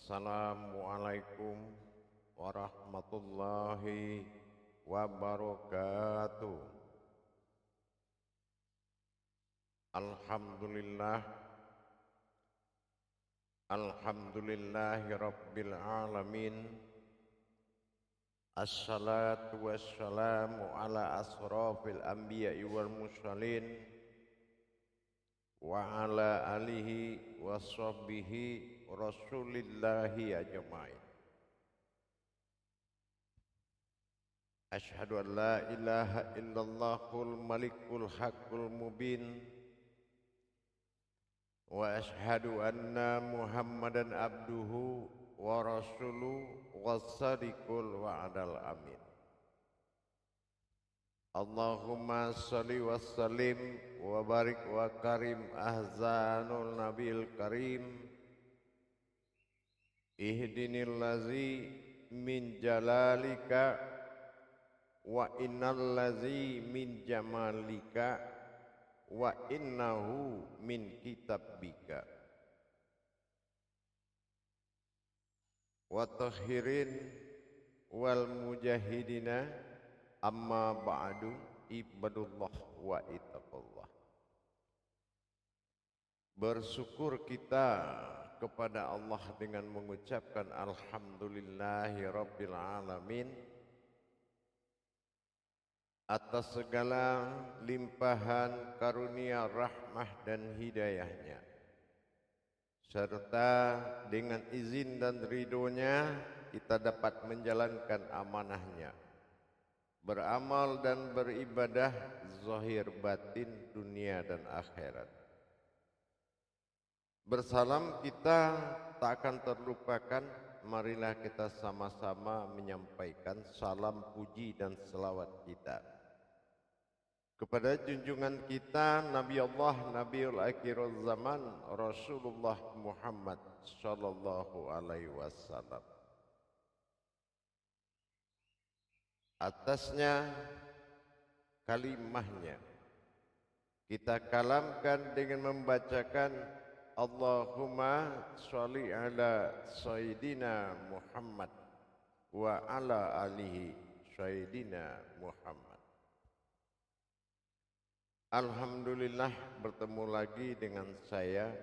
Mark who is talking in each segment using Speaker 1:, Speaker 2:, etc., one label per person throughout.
Speaker 1: Assalamualaikum warahmatullahi wabarakatuh. Alhamdulillah, alhamdulillahi rabbil alamin. Assalatu wassalamu ala asrafil anbiya'i wal mursalin wa ala alihi wa sahbihi rasulillahi ajma'in. Ashhadu an la ilaha illallahul malikul haqqul mubin wa ashhadu anna muhammadan abduhu wa rasuluhu wassadiqul wa'adal amin. Allahumma salli wa sallim wa barik wa karim ahzanul nabil karim ihdinil lazi min jalalika wa innal lazi min jamalika wa innahu min kitabika wa tahirin wal mujahidina. Amma ba'du, ibadullah wa ittaqullah. Bersyukur kita kepada Allah dengan mengucapkan alhamdulillahi rabbil alamin atas segala limpahan karunia rahmah dan hidayahnya, serta dengan izin dan ridhonya kita dapat menjalankan amanahnya, beramal dan beribadah zahir batin dunia dan akhirat. Bersalam kita tak akan terlupakan, marilah kita sama-sama menyampaikan salam puji dan selawat kita kepada junjungan kita Nabi Allah Nabiul Akhirul Zaman Rasulullah Muhammad sallallahu alaihi wasallam. Atasnya kalimahnya kita kalamkan dengan membacakan Allahumma sholli ala sayyidina Muhammad wa ala alihi sayyidina Muhammad. Alhamdulillah, bertemu lagi dengan saya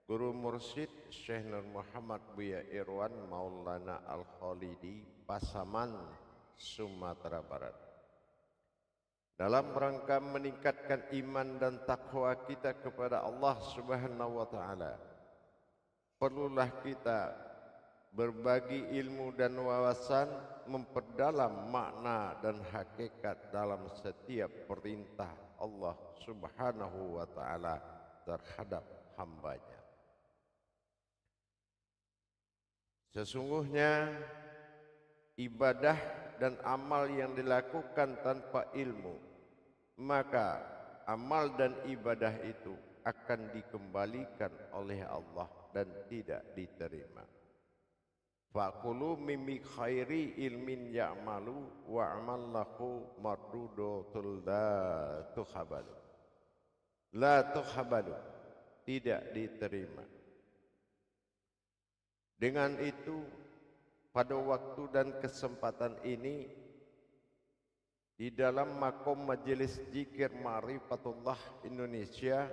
Speaker 1: Guru Mursyid Syekh Nur Muhammad Buya Irwan Maulana Al-Khalidi, Pasaman, Sumatera Barat. Dalam rangka meningkatkan iman dan takwa kita kepada Allah Subhanahu wa taala, perlulah kita berbagi ilmu dan wawasan, memperdalam makna dan hakikat dalam setiap perintah Allah Subhanahu wa taala terhadap hambanya. Sesungguhnya ibadah dan amal yang dilakukan tanpa ilmu, maka amal dan ibadah itu akan dikembalikan oleh Allah dan tidak diterima. Faqulu mimmi khairi ilmin ya'malu wa amallahu mardudatul la tuhabalu, tidak diterima. Dengan itu, pada waktu dan kesempatan ini, di dalam makom majelis zikir Ma'rifatullah Indonesia,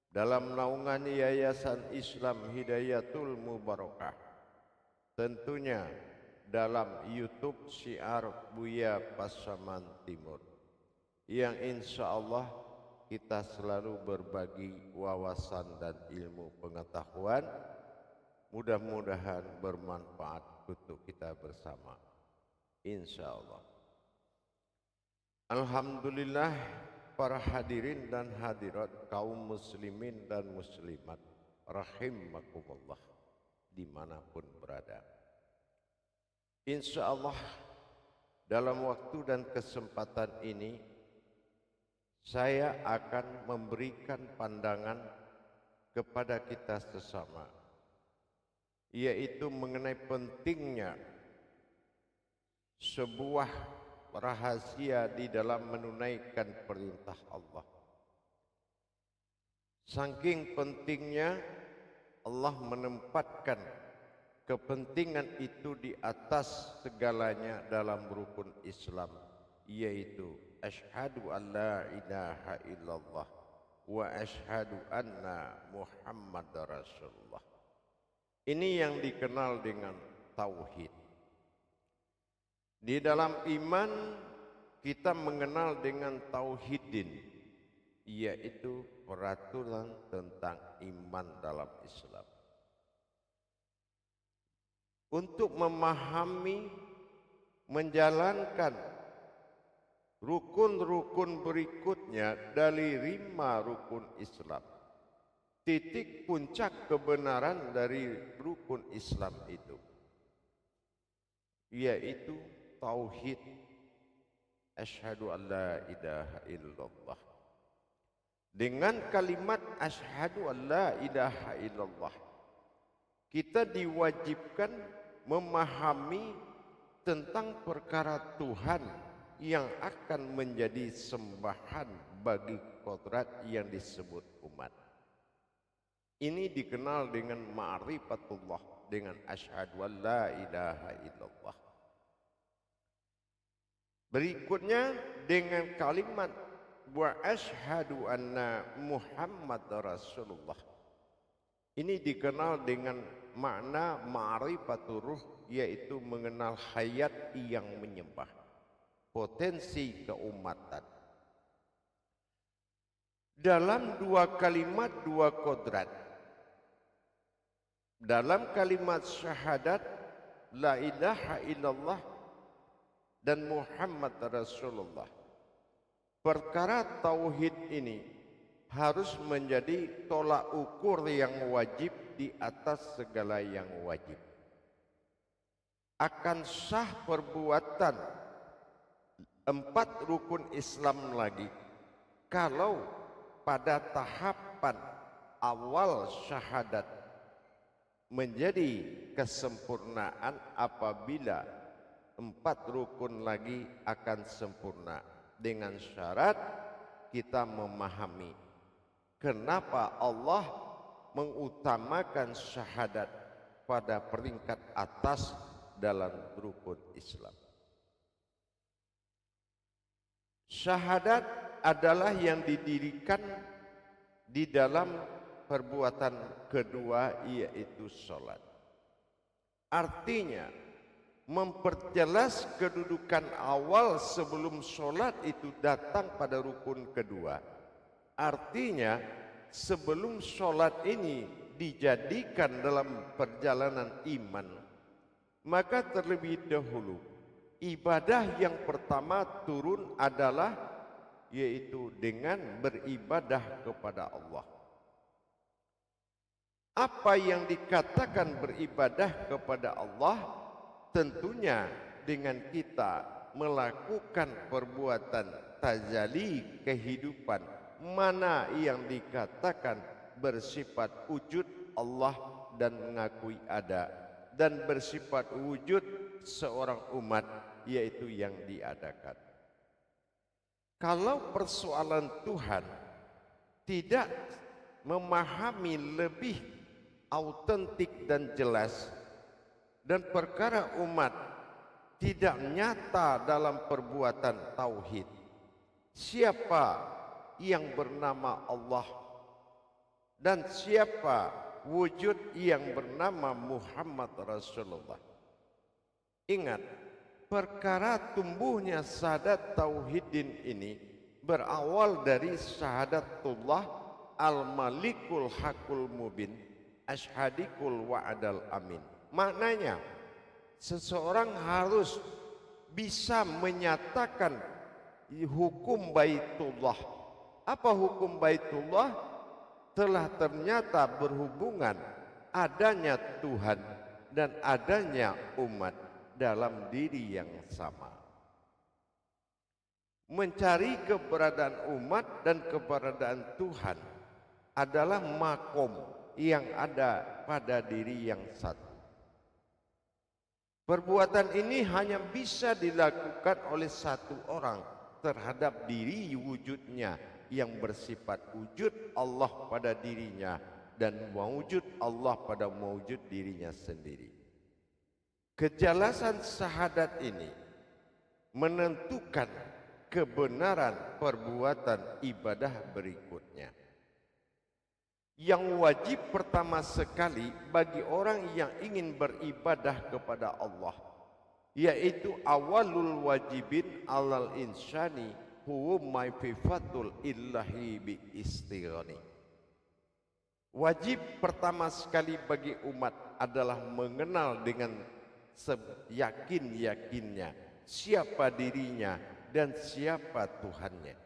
Speaker 1: dalam naungan Yayasan Islam Hidayatul Mubarakah, tentunya dalam YouTube Syiar Buya Pasaman Timur, yang insya Allah kita selalu berbagi wawasan dan ilmu pengetahuan, mudah-mudahan bermanfaat untuk kita bersama, insya Allah. Alhamdulillah, para hadirin dan hadirat, kaum muslimin dan muslimat rahimakumullah dimanapun berada. Insya Allah dalam waktu dan kesempatan ini saya akan memberikan pandangan kepada kita sesama, yaitu mengenai pentingnya sebuah rahasia di dalam menunaikan perintah Allah. Saking pentingnya Allah menempatkan kepentingan itu di atas segalanya dalam rukun Islam, yaitu asyhadu an la ilaha illallah wa asyhadu anna Muhammadar Rasulullah. Ini yang dikenal dengan tauhid. Di dalam iman kita mengenal dengan tauhidin, yaitu peraturan tentang iman dalam Islam. Untuk memahami, menjalankan rukun-rukun berikutnya dari 5 rukun Islam, titik puncak kebenaran dari rukun Islam itu, yaitu tauhid, asyhadu an la ilaha illallah. Dengan kalimat asyhadu an la ilaha illallah, kita diwajibkan memahami tentang perkara Tuhan yang akan menjadi sembahan bagi kodrat yang disebut umat. Ini dikenal dengan ma'rifatullah, dengan asyhadu an la ilaha illallah. Berikutnya dengan kalimat wa asyhadu anna Muhammadar Rasulullah. Ini dikenal dengan makna ma'rifatur ruh, yaitu mengenal hayat yang menyembah, potensi keumatan. Dalam 2 kalimat 2 kodrat, dalam kalimat syahadat la ilaha illallah dan Muhammad Rasulullah, perkara tauhid ini harus menjadi tolak ukur yang wajib di atas segala yang wajib. Akan sah perbuatan 4 rukun Islam lagi kalau pada tahapan awal syahadat menjadi kesempurnaan apabila 4 rukun lagi akan sempurna, dengan syarat kita memahami kenapa Allah mengutamakan syahadat pada peringkat atas dalam rukun Islam. Syahadat adalah yang didirikan di dalam perbuatan kedua, yaitu sholat. Artinya memperjelas kedudukan awal sebelum sholat itu datang pada rukun kedua. Artinya sebelum sholat ini dijadikan dalam perjalanan iman, maka terlebih dahulu ibadah yang pertama turun adalah yaitu dengan beribadah kepada Allah. Apa yang dikatakan beribadah kepada Allah? Tentunya dengan kita melakukan perbuatan tajalli kehidupan, mana yang dikatakan bersifat wujud Allah dan mengakui ada, dan bersifat wujud seorang umat, yaitu yang diadakan. Kalau persoalan Tuhan tidak memahami lebih autentik dan jelas, dan perkara umat tidak nyata dalam perbuatan tauhid, siapa yang bernama Allah dan siapa wujud yang bernama Muhammad Rasulullah? Ingat, perkara tumbuhnya syahadat tauhidin ini berawal dari syahadatullah al-malikul hakul mubin asyhadikul wa'adal amin. Maknanya seseorang harus bisa menyatakan hukum Baitullah. Apa hukum Baitullah? Telah ternyata berhubungan adanya Tuhan dan adanya umat dalam diri yang sama. Mencari keberadaan umat dan keberadaan Tuhan adalah makom yang ada pada diri yang satu. Perbuatan ini hanya bisa dilakukan oleh satu orang terhadap diri wujudnya yang bersifat wujud Allah pada dirinya dan mewujud Allah pada mewujud dirinya sendiri. Kejelasan syahadat ini menentukan kebenaran perbuatan ibadah berikutnya. Yang wajib pertama sekali bagi orang yang ingin beribadah kepada Allah, yaitu awalul wajibin alal insani huwa ma'rifatul illahi bi istighani. Wajib pertama sekali bagi umat adalah mengenal dengan seyakin-yakinnya siapa dirinya dan siapa Tuhannya.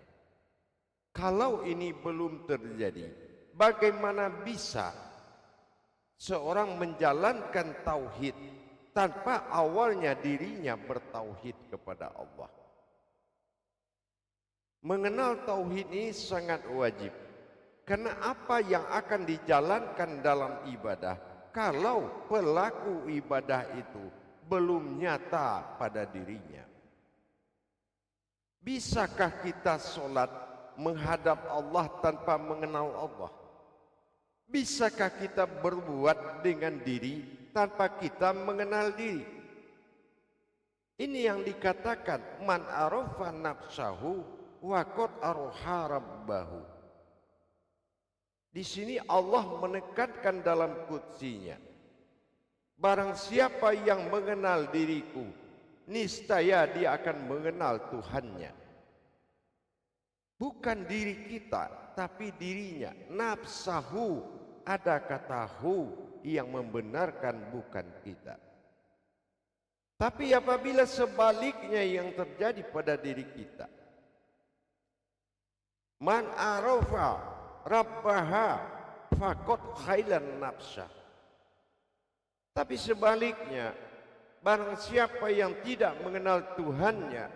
Speaker 1: Kalau ini belum terjadi, bagaimana bisa seorang menjalankan tauhid tanpa awalnya dirinya bertauhid kepada Allah? Mengenal tauhid ini sangat wajib. Karena apa yang akan dijalankan dalam ibadah kalau pelaku ibadah itu belum nyata pada dirinya? Bisakah kita sholat menghadap Allah tanpa mengenal Allah? Bisakah kita berbuat dengan diri tanpa kita mengenal diri? Ini yang dikatakan man arafa nafsahu wa qad araha rabbahu. Di sini Allah menekankan dalam qudsinya, barang siapa yang mengenal diriku, niscaya dia akan mengenal Tuhannya. Bukan diri kita, tapi dirinya. Nafsahu, ada kata hu yang membenarkan bukan kita. Tapi apabila sebaliknya yang terjadi pada diri kita, man arafa rabbaha faqad khailan nafsah. Tapi sebaliknya, barang siapa yang tidak mengenal Tuhannya,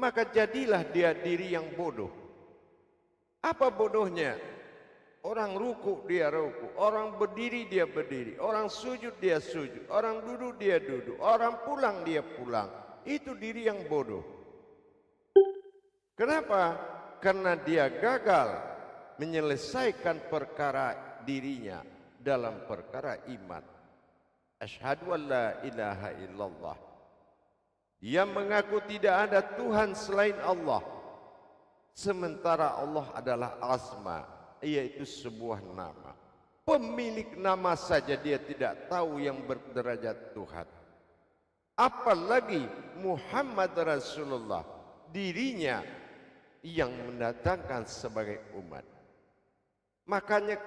Speaker 1: maka jadilah dia diri yang bodoh. Apa bodohnya? Orang ruku dia ruku, orang berdiri dia berdiri, orang sujud dia sujud, orang duduk dia duduk, orang pulang dia pulang. Itu diri yang bodoh. Kenapa? Karena dia gagal menyelesaikan perkara dirinya dalam perkara iman. Asyhadu an la ilaha illallah. Dia mengaku tidak ada Tuhan selain Allah. Sementara Allah adalah asma, yaitu sebuah nama. Pemilik nama saja dia tidak tahu yang berderajat Tuhan. Apalagi Muhammad Rasulullah, dirinya yang mendatangkan sebagai umat. Makanya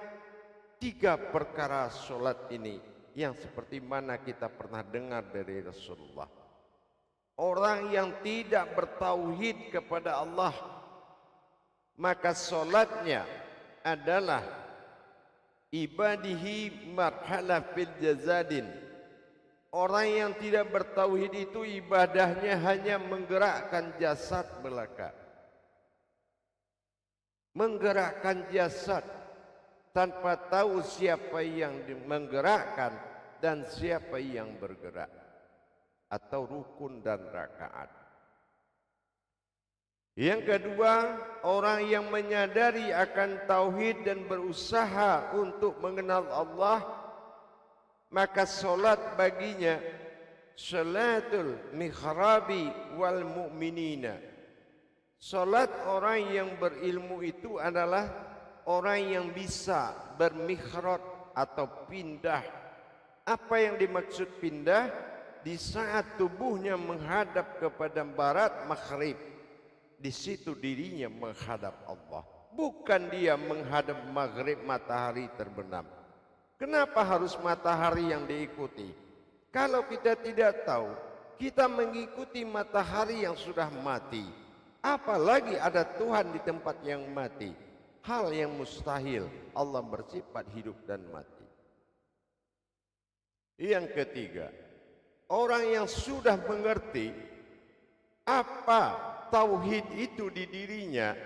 Speaker 1: 3 perkara solat ini yang seperti mana kita pernah dengar dari Rasulullah. Orang yang tidak bertauhid kepada Allah, maka solatnya adalah ibadihi marhala fil jazadin. Orang yang tidak bertauhid itu ibadahnya hanya menggerakkan jasad belaka. Menggerakkan jasad tanpa tahu siapa yang menggerakkan dan siapa yang bergerak, atau rukun dan rakaat. Yang kedua, orang yang menyadari akan tauhid dan berusaha untuk mengenal Allah, maka solat baginya salatul mikhrabi wal mu'minina. Solat orang yang berilmu itu adalah orang yang bisa bermikhraj atau pindah. Apa yang dimaksud pindah? Di saat tubuhnya menghadap kepada barat maghrib, di situ dirinya menghadap Allah. Bukan dia menghadap maghrib matahari terbenam. Kenapa harus matahari yang diikuti? Kalau kita tidak tahu, kita mengikuti matahari yang sudah mati. Apalagi ada Tuhan di tempat yang mati. Hal yang mustahil, Allah bersifat hidup dan mati. Yang ketiga, orang yang sudah mengerti apa tauhid itu di dirinya,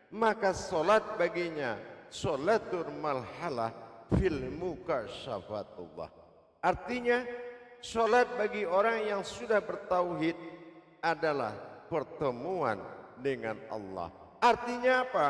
Speaker 1: maka solat baginya solatul malhalah fil mukasyafatullah. Artinya solat bagi orang yang sudah bertauhid adalah pertemuan dengan Allah. Artinya apa?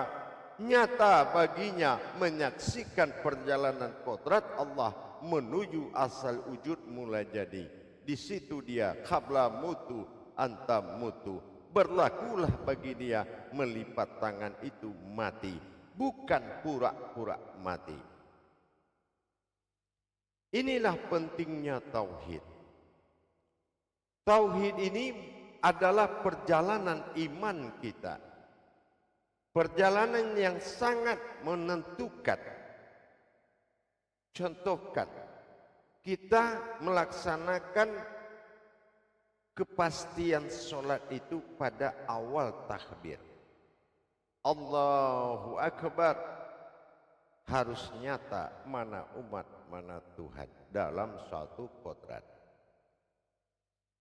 Speaker 1: nyata baginya menyaksikan perjalanan kodrat Allah menuju asal wujud mula jadi. Di situ dia qabla mutu anta mutu, berlakulah bagi dia melipat tangan itu mati, bukan pura-pura mati. Inilah pentingnya tauhid. Tauhid ini adalah perjalanan iman kita, perjalanan yang sangat menentukan. Contohkan, kita melaksanakan kepastian sholat itu pada awal takbir. Allahu Akbar, harus nyata mana umat, mana Tuhan dalam suatu kodrat.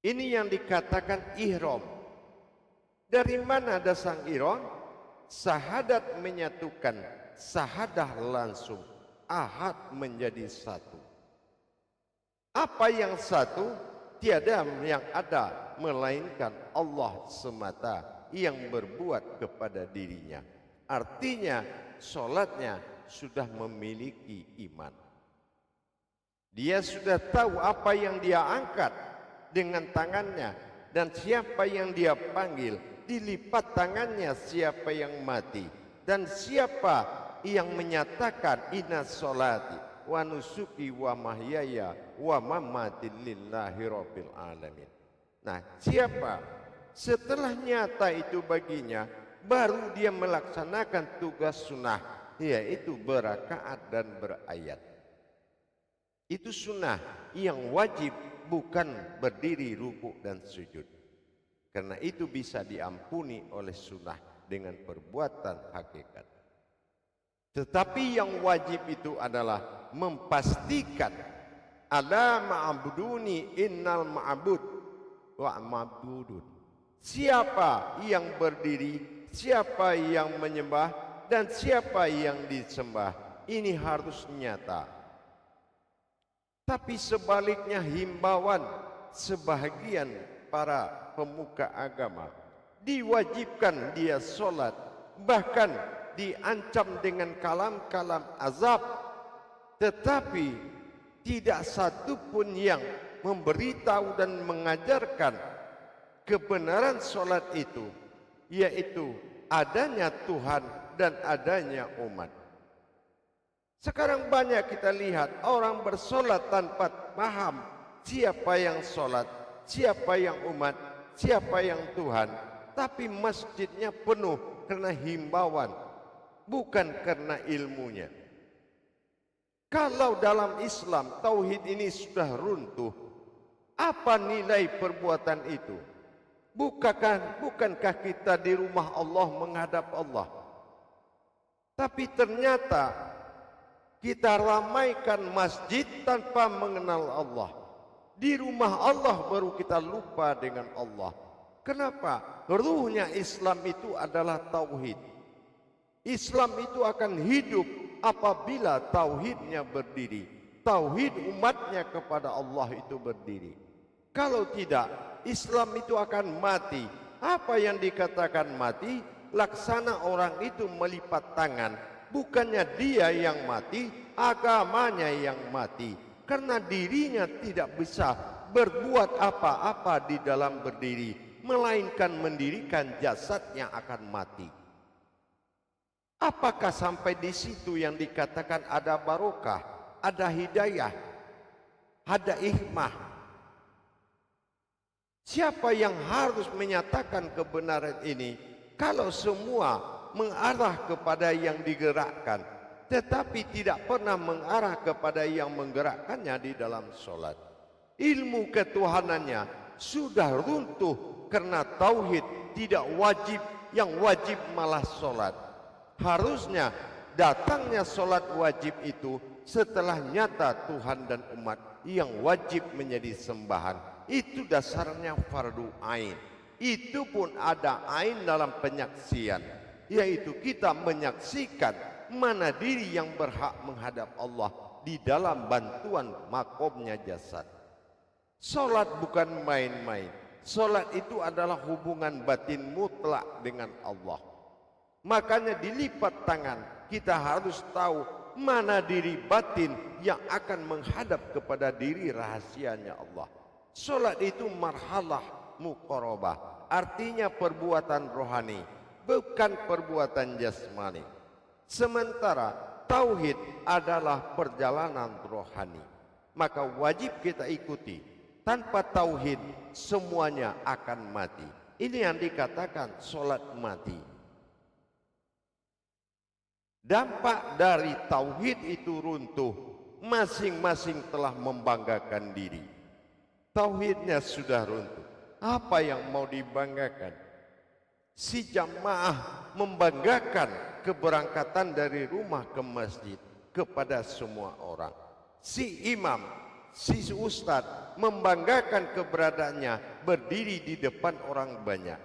Speaker 1: Ini yang dikatakan ihram. Dari mana dasar ihram? Syahadat menyatukan, syahadah langsung, ahad menjadi satu. Apa yang satu? Tiada yang ada melainkan Allah semata yang berbuat kepada dirinya. Artinya sholatnya sudah memiliki iman. Dia sudah tahu apa yang dia angkat dengan tangannya dan siapa yang dia panggil, dilipat tangannya siapa yang mati, dan siapa yang menyatakan inna sholati wa nusuki wa mahyaya wa mamati lillahi rabbil alamin. Nah, siapa setelah nyata itu baginya, baru dia melaksanakan tugas sunnah, yaitu berakaat dan berayat. Itu sunnah yang wajib, bukan berdiri rukuk dan sujud. Karena itu bisa diampuni oleh sunnah dengan perbuatan hakikat. Tetapi yang wajib itu adalah memastikan ada ma'buduni innal ma'bud wa ma'budun. Siapa yang berdiri, siapa yang menyembah, dan siapa yang disembah. Ini harus nyata. Tapi sebaliknya himbauan sebahagian para pemuka agama, diwajibkan dia sholat, bahkan diancam dengan kalam-kalam azab, tetapi tidak satu pun yang memberitahu dan mengajarkan kebenaran sholat itu, yaitu adanya Tuhan dan adanya umat. Sekarang banyak kita lihat orang bersolat tanpa paham siapa yang solat, siapa yang umat, siapa yang Tuhan. Tapi masjidnya penuh karena himbauan, bukan karena ilmunya. Kalau dalam Islam tauhid ini sudah runtuh, apa nilai perbuatan itu? Bukankah kita di rumah Allah menghadap Allah? Tapi ternyata kita ramaikan masjid tanpa mengenal Allah. Di rumah Allah baru kita lupa dengan Allah. Kenapa? Ruhnya Islam itu adalah tauhid. Islam itu akan hidup apabila tauhidnya berdiri. Tauhid umatnya kepada Allah itu berdiri. Kalau tidak, Islam itu akan mati. Apa yang dikatakan mati? Laksana orang itu melipat tangan. Bukannya dia yang mati, agamanya yang mati. Karena dirinya tidak bisa berbuat apa-apa di dalam berdiri, melainkan mendirikan jasad yang akan mati. Apakah sampai di situ yang dikatakan ada barokah, ada hidayah, ada hikmah? Siapa yang harus menyatakan kebenaran ini? Kalau semua mengarah kepada yang digerakkan, tetapi tidak pernah mengarah kepada yang menggerakkannya di dalam sholat. Ilmu ketuhanannya sudah runtuh karena tauhid tidak wajib, yang wajib malah sholat. Harusnya datangnya sholat wajib itu setelah nyata Tuhan dan umat yang wajib menjadi sembahan. Itu dasarnya fardu ain. Itu pun ada ain dalam penyaksian, yaitu kita menyaksikan mana diri yang berhak menghadap Allah di dalam bantuan makomnya jasad. Salat bukan main-main. Salat itu adalah hubungan batin mutlak dengan Allah. Makanya dilipat tangan, kita harus tahu mana diri batin yang akan menghadap kepada diri rahasianya Allah. Solat itu marhalah muqarabah, artinya perbuatan rohani, bukan perbuatan jasmani. Sementara tauhid adalah perjalanan rohani, maka wajib kita ikuti. Tanpa tauhid semuanya akan mati. Ini yang dikatakan solat mati. Dampak dari tauhid itu runtuh, masing-masing telah membanggakan diri. Tauhidnya sudah runtuh, apa yang mau dibanggakan? Si jamaah membanggakan keberangkatan dari rumah ke masjid kepada semua orang. Si imam, si ustadz membanggakan keberadaannya berdiri di depan orang banyak.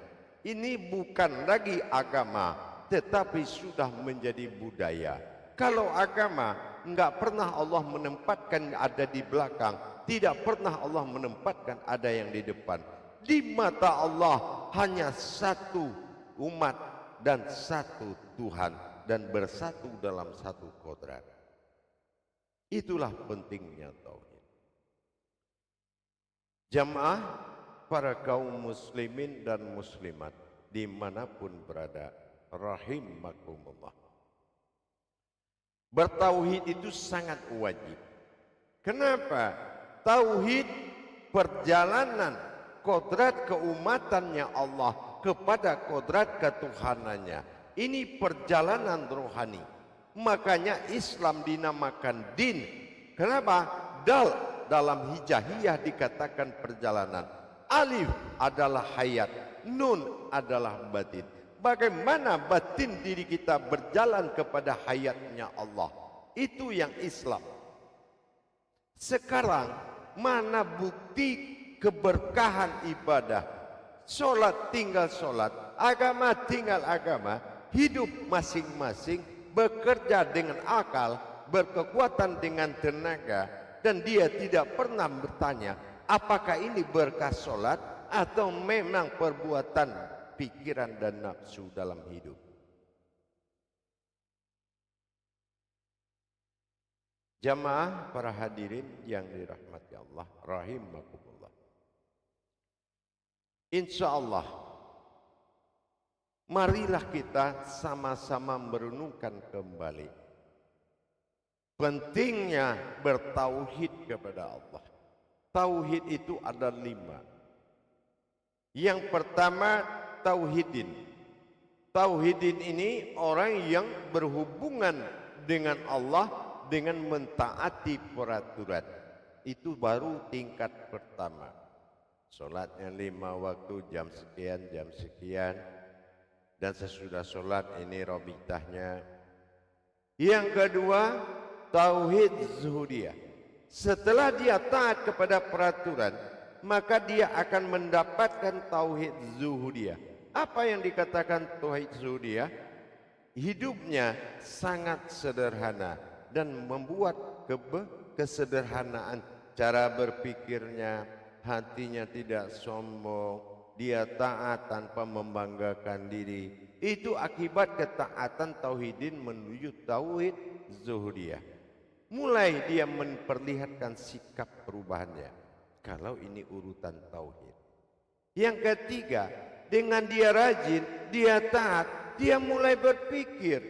Speaker 1: Ini bukan lagi agama, tetapi sudah menjadi budaya. Kalau agama, enggak pernah Allah menempatkan ada di belakang, tidak pernah Allah menempatkan ada yang di depan. Di mata Allah hanya satu umat dan satu Tuhan, dan bersatu dalam satu kodrat. Itulah pentingnya tauhid. Jamaah para kaum muslimin dan muslimat dimanapun berada, rahimakumullah. Bertauhid itu sangat wajib. Kenapa? Tauhid perjalanan kodrat keumatannya Allah kepada kodrat ketuhanannya. Ini perjalanan rohani. Makanya Islam dinamakan din. Kenapa? Dal dalam hijaiyah dikatakan perjalanan. Alif adalah hayat, nun adalah batin. Bagaimana batin diri kita berjalan kepada hayatnya Allah? Itu yang Islam. Sekarang mana bukti keberkahan ibadah? Solat tinggal solat, agama tinggal agama, hidup masing-masing, bekerja dengan akal, berkekuatan dengan tenaga, dan dia tidak pernah bertanya apakah ini berkah solat atau memang perbuatan pikiran dan nafsu dalam hidup. Jamaah para hadirin yang dirahmati Allah rahimakumullah. Insyaallah marilah kita sama-sama merenungkan kembali pentingnya bertauhid kepada Allah. Tauhid itu ada 5. Yang pertama tauhidin. Tauhidin ini orang yang berhubungan dengan Allah dengan mentaati peraturan. Itu baru tingkat pertama. Solatnya 5 waktu, jam sekian, dan sesudah solat ini robitahnya. Yang kedua tauhid zuhudiyah. Setelah dia taat kepada peraturan, maka dia akan mendapatkan tauhid zuhudiyah. Apa yang dikatakan tauhid zuhudiyah? Hidupnya sangat sederhana dan membuat kesederhanaan cara berpikirnya, hatinya tidak sombong, dia taat tanpa membanggakan diri. Itu akibat ketaatan tauhidin menuju tauhid zuhudiyah. Mulai dia memperlihatkan sikap perubahannya. Kalau ini urutan tauhid. Yang ketiga, dengan dia rajin, dia taat, dia mulai berpikir,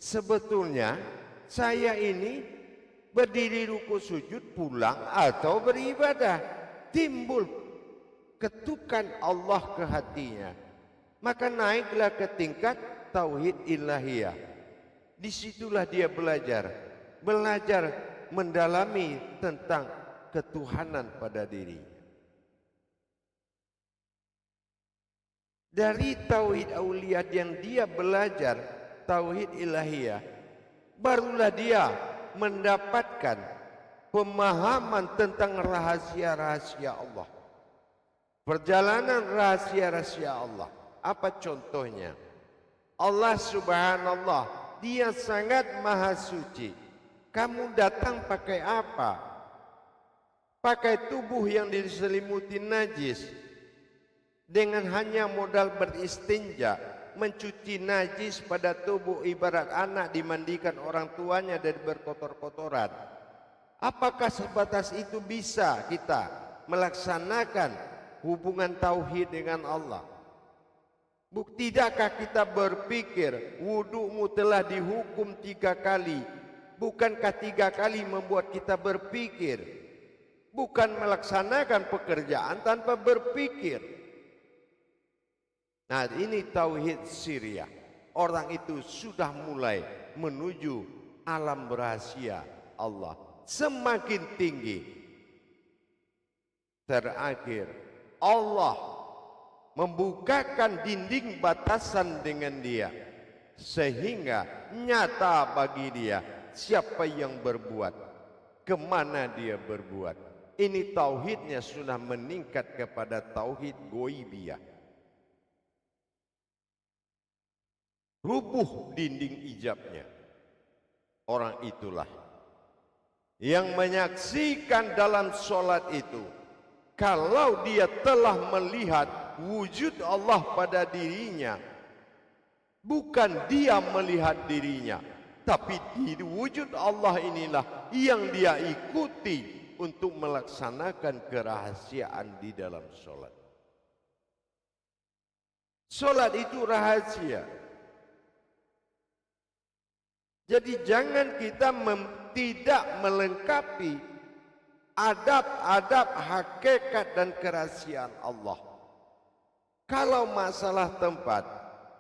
Speaker 1: sebetulnya saya ini berdiri ruku sujud pulang atau beribadah. Timbul ketukan Allah ke hatinya, maka naiklah ke tingkat tauhid ilahiyah. Disitulah dia belajar mendalami tentang ketuhanan pada diri. Dari tauhid auliya yang dia belajar tauhid ilahiyah, barulah dia mendapatkan pemahaman tentang rahasia-rahasia Allah. Perjalanan rahasia-rahasia Allah. Apa contohnya? Allah subhanallah, dia sangat maha suci. Kamu datang pakai apa? Pakai tubuh yang diselimuti najis. Dengan hanya modal beristinja, mencuci najis pada tubuh ibarat anak dimandikan orang tuanya dari berkotor-kotoran. Apakah sebatas itu bisa kita melaksanakan hubungan tauhid dengan Allah? Tidakkah kita berpikir wudumu telah dihukum 3 kali? Bukankah 3 kali membuat kita berpikir? Bukan melaksanakan pekerjaan tanpa berpikir. Nah, ini tauhid Syria. Orang itu sudah mulai menuju alam rahasia Allah. Semakin tinggi. Terakhir, Allah membukakan dinding batasan dengan dia. Sehingga nyata bagi dia siapa yang berbuat, kemana dia berbuat. Ini tauhidnya sudah meningkat kepada tauhid goibiyah. Rubuh dinding ijabnya. Orang itulah yang menyaksikan dalam solat itu, kalau dia telah melihat wujud Allah pada dirinya, bukan dia melihat dirinya, tapi di wujud Allah inilah yang dia ikuti untuk melaksanakan kerahasiaan di dalam solat. Solat itu rahasia. Jadi jangan kita tidak melengkapi adab-adab hakikat dan kerahasiaan Allah. Kalau masalah tempat,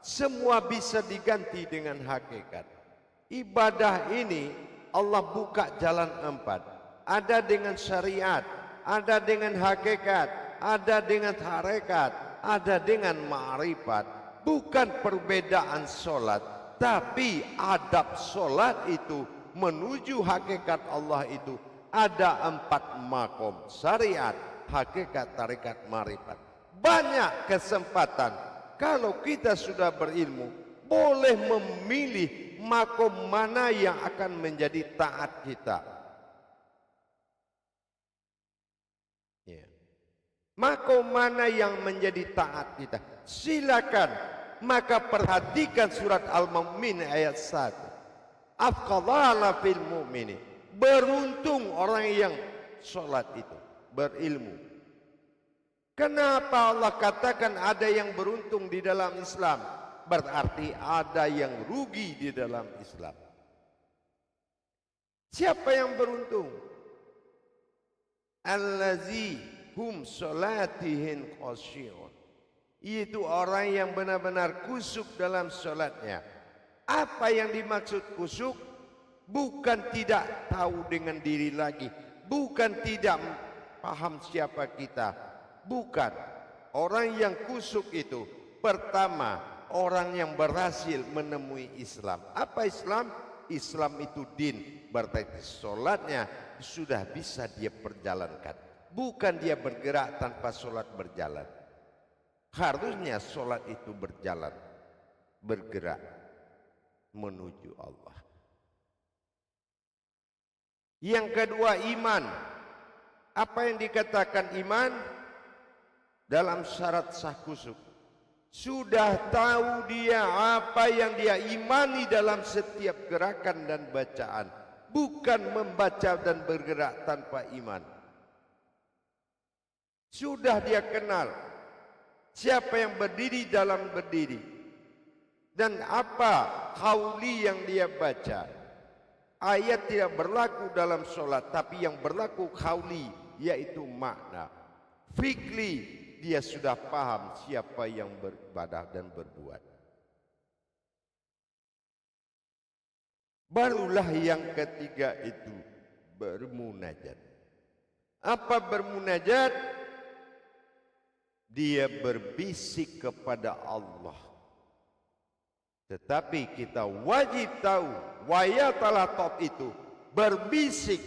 Speaker 1: semua bisa diganti dengan hakikat. Ibadah ini Allah buka jalan 4. Ada dengan syariat, ada dengan hakikat, ada dengan harekat, ada dengan ma'rifat. Bukan perbedaan solat, tapi adab solat itu menuju hakikat Allah itu ada 4 makom: syariat, hakikat, tarekat, ma'rifat. Banyak kesempatan kalau kita sudah berilmu boleh memilih makom mana yang akan menjadi taat kita. Makom mana yang menjadi taat kita, silakan. Maka perhatikan surat Al-Mu'min ayat 1. Afqadhala fil mu'mini. Beruntung orang yang sholat itu, berilmu. Kenapa Allah katakan ada yang beruntung di dalam Islam? Berarti ada yang rugi di dalam Islam. Siapa yang beruntung? Allazi hum sholatihin khashi'un. Itu orang yang benar-benar kusuk dalam solatnya. Apa yang dimaksud kusuk? Bukan tidak tahu dengan diri lagi, bukan tidak paham siapa kita, bukan. Orang yang kusuk itu pertama orang yang berhasil menemui Islam. Apa Islam? Islam itu din, berarti solatnya sudah bisa dia perjalankan. Bukan dia bergerak tanpa solat berjalan. Harusnya solat itu berjalan, bergerak menuju Allah. Yang kedua, iman. Apa yang dikatakan iman? Dalam syarat sah kusuk, sudah tahu dia apa yang dia imani dalam setiap gerakan dan bacaan, bukan membaca dan bergerak tanpa iman. Sudah dia kenal siapa yang berdiri dalam berdiri, dan apa qauli yang dia baca. Ayat tidak berlaku dalam solat, tapi yang berlaku qauli, yaitu makna. Fikri, dia sudah paham siapa yang beribadah dan berbuat. Barulah yang ketiga itu bermunajat. Apa bermunajat? Dia berbisik kepada Allah. Tetapi kita wajib tahu wayatalatot itu berbisik.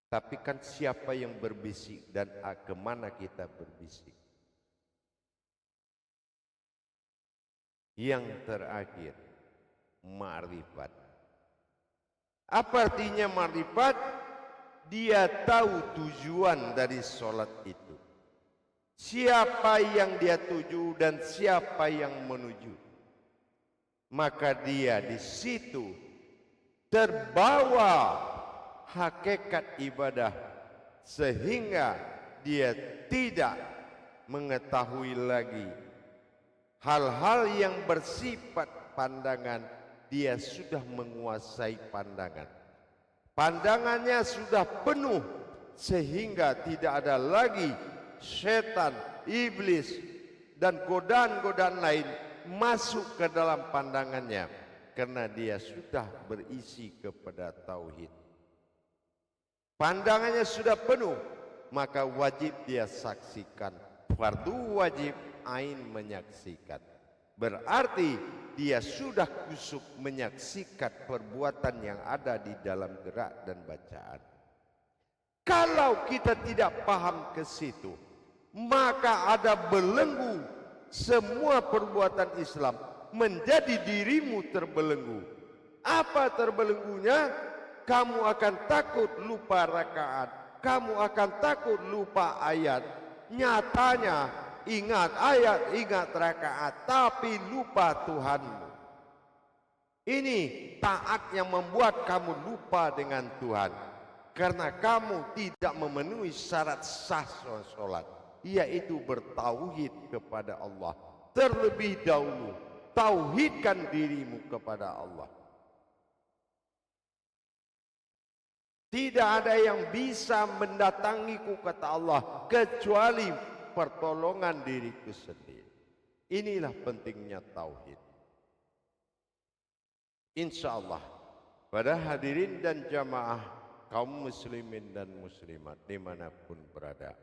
Speaker 1: Tapi kan siapa yang berbisik dan kemana kita berbisik? Yang terakhir, ma'rifat. Apa artinya ma'rifat? Dia tahu tujuan dari solat itu. siapa yang dia tuju dan siapa yang menuju, maka dia di situ terbawa hakikat ibadah sehingga dia tidak mengetahui lagi hal-hal yang bersifat pandangan. Dia sudah menguasai pandangan. Pandangannya sudah penuh sehingga tidak ada lagi setan, iblis dan godaan-godaan lain masuk ke dalam pandangannya, karena dia sudah berisi kepada tauhid. Pandangannya sudah penuh, maka wajib dia saksikan. Fardu wajib ain menyaksikan. Berarti dia sudah kusuk menyaksikan perbuatan yang ada di dalam gerak dan bacaan. Kalau kita tidak paham ke situ, maka ada belenggu semua perbuatan Islam, menjadi dirimu terbelenggu. Apa terbelenggunya? Kamu akan takut lupa rakaat, kamu akan takut lupa ayat. Nyatanya ingat ayat, ingat rakaat, tapi lupa Tuhanmu. Ini taat yang membuat kamu lupa dengan Tuhan, karena kamu tidak memenuhi syarat sah sholat, yaitu bertauhid kepada Allah. Terlebih dahulu tauhidkan dirimu kepada Allah. Tidak ada yang bisa mendatangiku, kata Allah, kecuali pertolongan diriku sendiri. Inilah pentingnya tauhid. Insya Allah pada hadirin dan jamaah kaum muslimin dan muslimat dimanapun berada,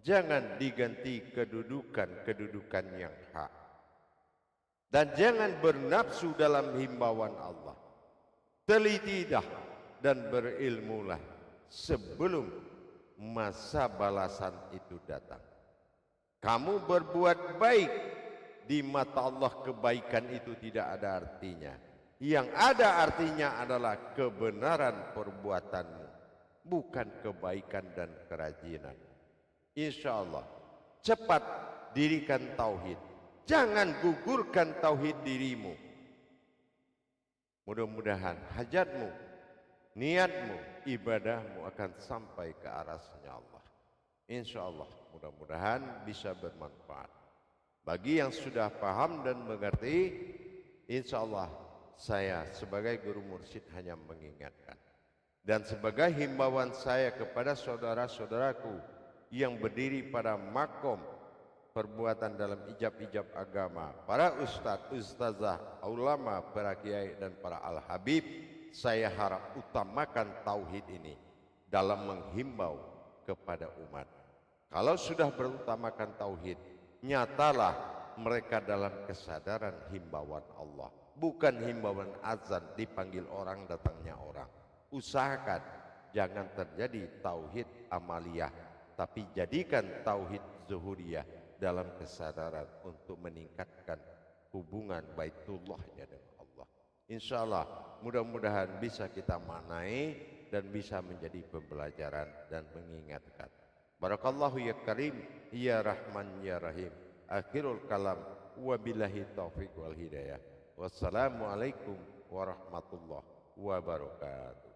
Speaker 1: jangan diganti kedudukan yang hak, dan jangan bernafsu dalam himbauan Allah. Telitilah dan berilmulah sebelum masa balasan itu datang. Kamu berbuat baik, di mata Allah kebaikan itu tidak ada artinya. Yang ada artinya adalah kebenaran perbuatanmu, bukan kebaikan dan kerajinan. Insya Allah cepat dirikan tauhid, jangan gugurkan tauhid dirimu. Mudah-mudahan hajatmu, niatmu, ibadahmu akan sampai ke arasnya Allah. Insya Allah mudah-mudahan bisa bermanfaat. Bagi yang sudah paham dan mengerti, insya Allah saya sebagai guru mursyid hanya mengingatkan. Dan sebagai himbauan saya kepada saudara-saudaraku yang berdiri pada makom perbuatan dalam ijab-ijab agama, para ustadz, ustazah, ulama, para kiai dan para al-habib, saya harap utamakan tauhid ini dalam menghimbau kepada umat. Kalau sudah berutamakan tauhid, nyatalah mereka dalam kesadaran himbauan Allah, bukan himbauan azan dipanggil orang datangnya orang. Usahakan jangan terjadi tauhid amaliyah, tapi jadikan tauhid zuhuriyah dalam kesadaran untuk meningkatkan hubungan baitullahnya dengan Allah. Insya Allah mudah-mudahan bisa kita maknai dan bisa menjadi pembelajaran dan mengingatkan. Barakallahu ya karim, ya rahman ya rahim. Akhirul kalam, wabillahi taufiq wal hidayah. Wassalamualaikum warahmatullahi wabarakatuh.